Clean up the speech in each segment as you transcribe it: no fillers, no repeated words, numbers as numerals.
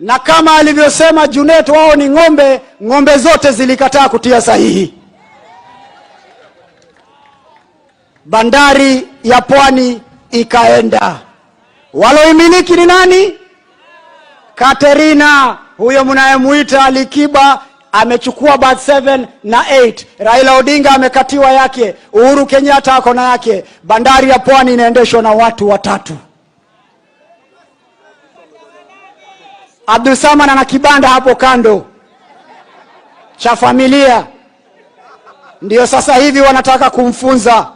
Na kama alivyosema Junet, wao ni ng'ombe, ng'ombe zote zilikataa kutia sahihi. Bandari ya Pwani ikaenda. Waloimiliki ni nani? Katerina, huyo mnayemuita Alikiba amechukua bat 7 na 8. Raila Odinga amekatiwa yake. Uhuru Kenyatta ako na yake. Bandari ya Pwani inaendeshwa na watu watatu. Abdul Saman ana kibanda hapo kando cha familia, ndio sasa hivi wanataka kumfunza.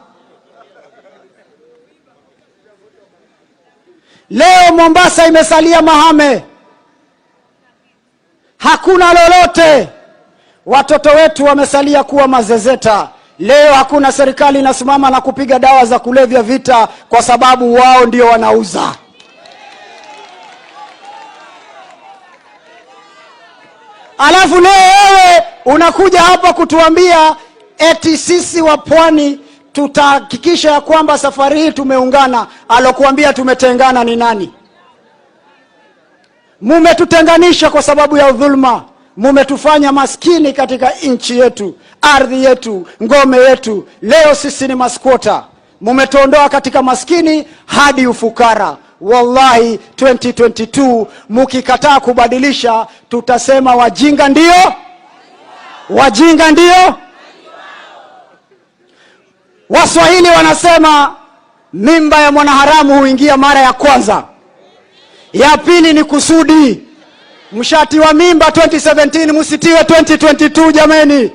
Leo Mombasa imesalia mahame, hakuna lolote. Watoto wetu wamesalia kuwa mazezeta. Leo hakuna serikali inasimama na kupiga dawa za kulevya vita, kwa sababu wao ndio wanauza. Alafu leo wewe unakuja hapa kutuambia eti sisi wa Pwani tutahakikisha ya kwamba safari hii tumeungana. Alokuambia tumetengana ni nani? Mumetutenganisha kwa sababu ya dhulma. Mumetufanya maskini katika nchi yetu, ardhi yetu, ngome yetu. Leo sisi ni maskwota. Mumetuondoa katika maskini hadi ufukara. Wallahi 2022 mukikataa kubadilisha, tutasema wajinga ndio, wajinga ndio. Waswahili wanasema mimba ya mwanaharamu huingia mara ya kwanza, ya pili ni kusudi. Mshatiwa mimba 2017, msitiwe 2022 jameni.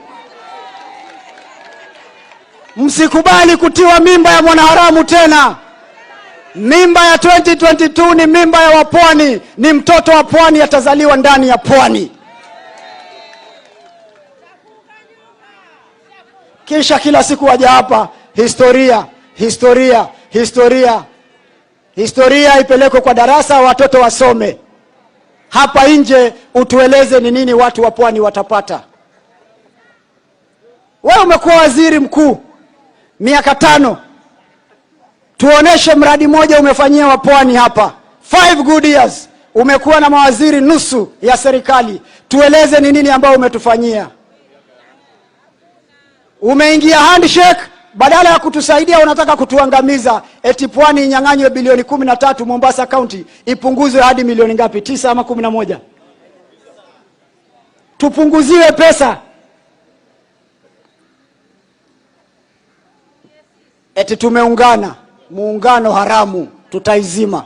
Msikubali kutiwa mimba ya mwanaharamu tena. Mimba ya 2022 ni mimba ya wapwani, ni mtoto wa pwani atazaliwa ndani ya pwani. Kisha kila siku waja hapa historia, historia, historia. Historia ipelekwe kwa darasa, watoto wasome. Hapa nje utueleze ni nini watu wa pwani watapata. Wewe umekuwa waziri mkuu miaka 5. Tuoneshe mradi moja umefanyia wa pwani hapa. 5 good years. Umekuwa na mawaziri nusu ya serikali. Tueleze ni nini ambao umetufanyia. Umeingia handshake, badala ya kutusaidia unataka kutuangamiza. Eti pwani inyang'anywe bilioni 13, Mombasa County ipunguzwe hadi milioni ngapi? 9 ama 11. Tupunguziwe pesa. Eti tumeungana. Muungano haramu, tutaizima.